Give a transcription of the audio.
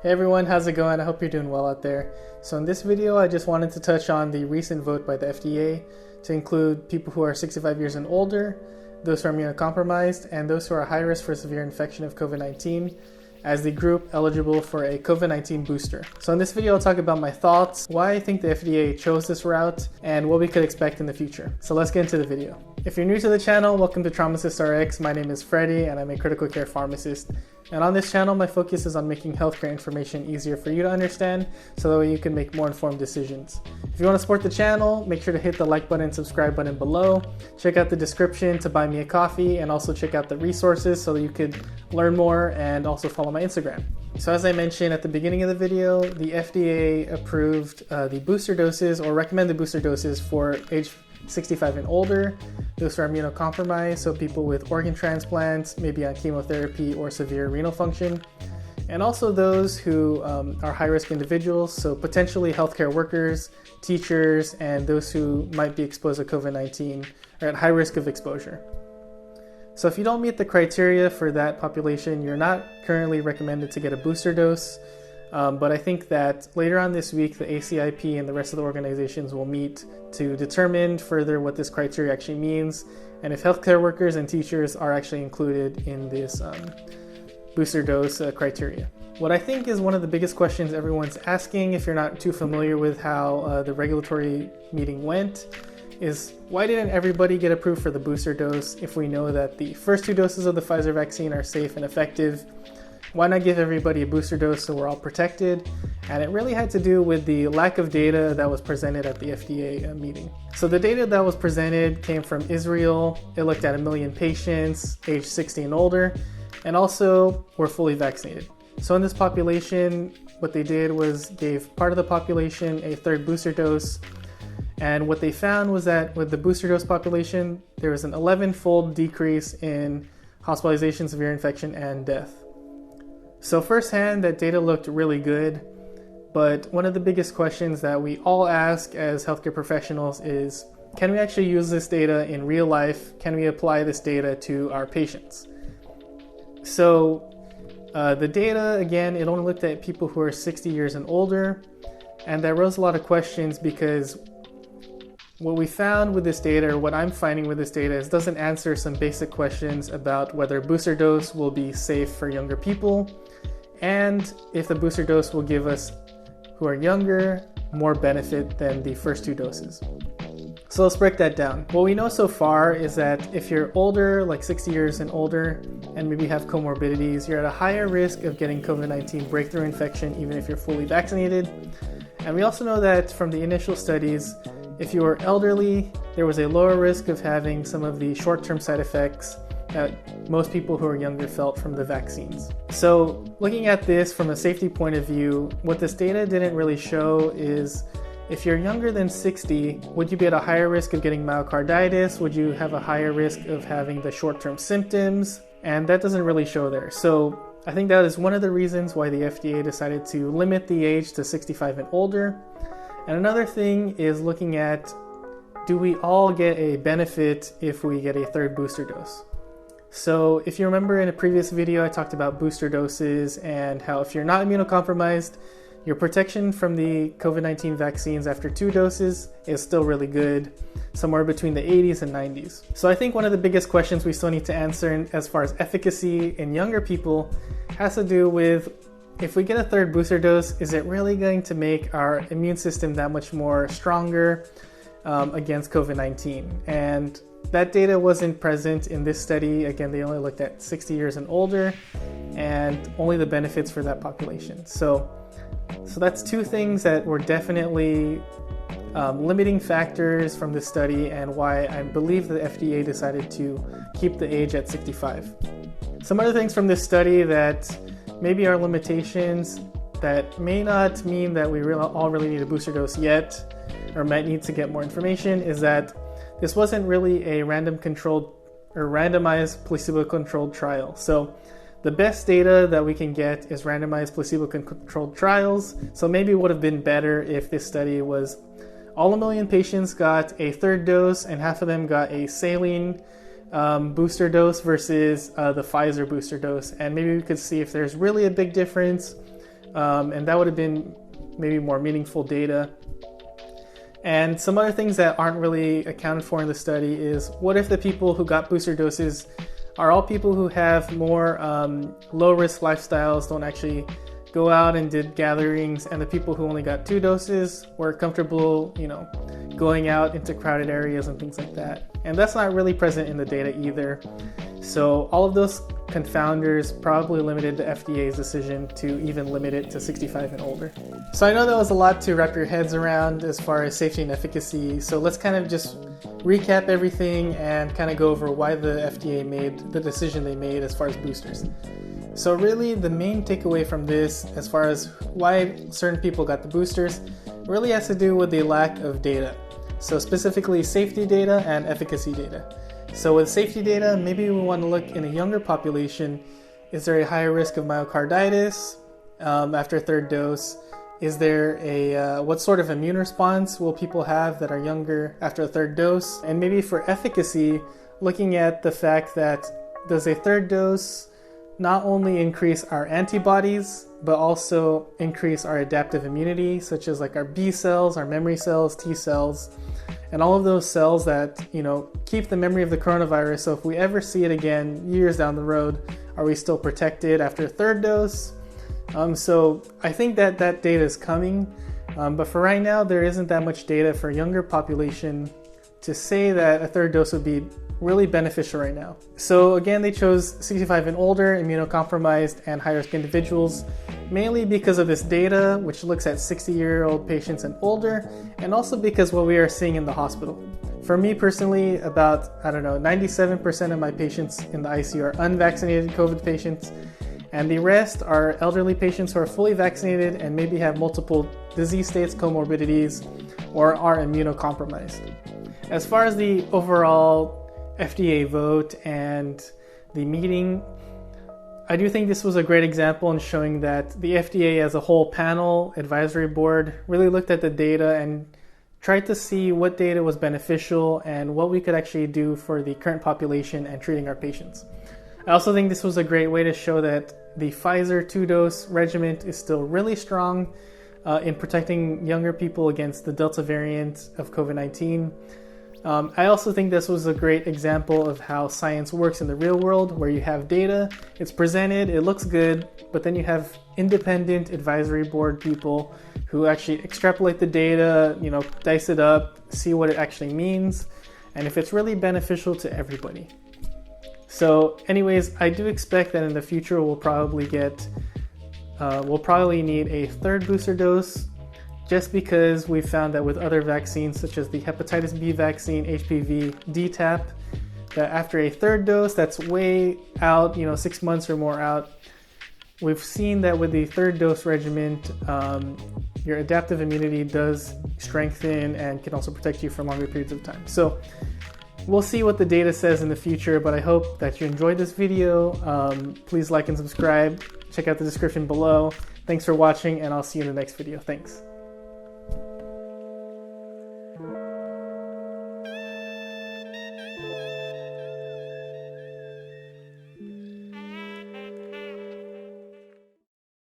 Hey everyone, how's it going? I hope you're doing well out there. So in this video, I just wanted to touch on the recent vote by the FDA to include people who are 65 years and older, those who are immunocompromised, and those who are high risk for severe infection of COVID-19 as the group eligible for a COVID-19 booster. So in this video, I'll talk about my thoughts, why I think the FDA chose this route, and what we could expect in the future. So let's get into the video. If you're new to the channel, welcome to Pharmacist RX. My name is Freddie and I'm a critical care pharmacist. And on this channel, my focus is on making healthcare information easier for you to understand so that way you can make more informed decisions. If you want to support the channel, make sure to hit the like button and subscribe button below. Check out the description to buy me a coffee and also check out the resources so that you could learn more and also follow my Instagram. So as I mentioned at the beginning of the video, the FDA approved the booster doses or recommended booster doses for age 65 and older, those who are immunocompromised, so people with organ transplants, maybe on chemotherapy or severe renal function, and also those who are high-risk individuals, so potentially healthcare workers, teachers, and those who might be exposed to COVID-19 or at high risk of exposure. So if you don't meet the criteria for that population, you're not currently recommended to get a booster dose. But I think that later on this week, the ACIP and the rest of the organizations will meet to determine further what this criteria actually means and if healthcare workers and teachers are actually included in this booster dose criteria. What I think is one of the biggest questions everyone's asking, if you're not too familiar with how the regulatory meeting went, is why didn't everybody get approved for the booster dose if we know that the first 2 doses of the Pfizer vaccine are safe and effective? Why not give everybody a booster dose so we're all protected? And it really had to do with the lack of data that was presented at the FDA meeting. So the data that was presented came from Israel. It looked at 1 million patients aged 60 and older, and also were fully vaccinated. So in this population, what they did was gave part of the population a 3rd booster dose. And what they found was that with the booster dose population, there was an 11-fold decrease in hospitalization, severe infection, and death. So firsthand, that data looked really good, but one of the biggest questions that we all ask as healthcare professionals is, can we actually use this data in real life? Can we apply this data to our patients? So the data, again, it only looked at people who are 60 years and older, and that rose a lot of questions because what we found with this data, or what I'm finding with this data, is doesn't answer some basic questions about whether booster dose will be safe for younger people, and if the booster dose will give us, who are younger, more benefit than the first 2 doses. So let's break that down. What we know so far is that if you're older, like 60 years and older, and maybe have comorbidities, you're at a higher risk of getting COVID-19 breakthrough infection even if you're fully vaccinated. And we also know that from the initial studies, if you were elderly, there was a lower risk of having some of the short-term side effects that most people who are younger felt from the vaccines. So looking at this from a safety point of view, what this data didn't really show is if you're younger than 60, would you be at a higher risk of getting myocarditis? Would you have a higher risk of having the short-term symptoms? And that doesn't really show there. So I think that is one of the reasons why the FDA decided to limit the age to 65 and older. And another thing is looking at, do we all get a benefit if we get a 3rd booster dose? So if you remember in a previous video, I talked about booster doses and how if you're not immunocompromised, your protection from the COVID-19 vaccines after 2 doses is still really good, somewhere between the 80s and 90s. So I think one of the biggest questions we still need to answer as far as efficacy in younger people has to do with, if we get a 3rd booster dose, is it really going to make our immune system that much more stronger against COVID-19? And that data wasn't present in this study. Again, they only looked at 60 years and older and only the benefits for that population. So that's 2 things that were definitely limiting factors from this study and why I believe the FDA decided to keep the age at 65. Some other things from this study that maybe are limitations that may not mean that we all really need a booster dose yet, or might need to get more information, is that this wasn't really a randomized placebo-controlled trial. So the best data that we can get is randomized placebo-controlled trials. So maybe it would have been better if this study was all 1 million patients got a 3rd dose and half of them got a saline booster dose versus the Pfizer booster dose. And maybe we could see if there's really a big difference and that would have been maybe more meaningful data. And some other things that aren't really accounted for in the study is, what if the people who got booster doses are all people who have more low-risk lifestyles, don't actually go out and did gatherings, and the people who only got 2 doses were comfortable, going out into crowded areas and things like that. And that's not really present in the data either. So all of those confounders probably limited the FDA's decision to even limit it to 65 and older. So I know that was a lot to wrap your heads around as far as safety and efficacy. So let's kind of just recap everything and kind of go over why the FDA made the decision they made as far as boosters. So really the main takeaway from this, as far as why certain people got the boosters, really has to do with the lack of data. So specifically safety data and efficacy data. So with safety data, maybe we want to look in a younger population. Is there a higher risk of myocarditis after a 3rd dose? Is there what sort of immune response will people have that are younger after a 3rd dose? And maybe for efficacy, looking at the fact that does a 3rd dose not only increase our antibodies, but also increase our adaptive immunity, such as like our B cells, our memory cells, T cells, and all of those cells that, keep the memory of the coronavirus. So if we ever see it again years down the road, are we still protected after a 3rd dose? So I think that data is coming, but for right now, there isn't that much data for younger population to say that a 3rd dose would be really beneficial right now. So again, they chose 65 and older, immunocompromised, and high-risk individuals, mainly because of this data, which looks at 60-year-old patients and older, and also because what we are seeing in the hospital. For me personally, about, 97% of my patients in the ICU are unvaccinated COVID patients, and the rest are elderly patients who are fully vaccinated and maybe have multiple disease states, comorbidities, or are immunocompromised. As far as the overall FDA vote and the meeting, I do think this was a great example in showing that the FDA as a whole panel advisory board really looked at the data and tried to see what data was beneficial and what we could actually do for the current population and treating our patients. I also think this was a great way to show that the Pfizer 2-dose regimen is still really strong in protecting younger people against the Delta variant of COVID-19. I also think this was a great example of how science works in the real world, where you have data, it's presented, it looks good, but then you have independent advisory board people who actually extrapolate the data, dice it up, see what it actually means, and if it's really beneficial to everybody. So anyways, I do expect that in the future we'll probably need a 3rd booster dose, just because we found that with other vaccines such as the hepatitis B vaccine, HPV, DTaP, that after a 3rd dose that's way out, 6 months or more out, we've seen that with the 3rd dose regimen, your adaptive immunity does strengthen and can also protect you for longer periods of time. So we'll see what the data says in the future, but I hope that you enjoyed this video. Please like and subscribe. Check out the description below. Thanks for watching, and I'll see you in the next video. Thanks.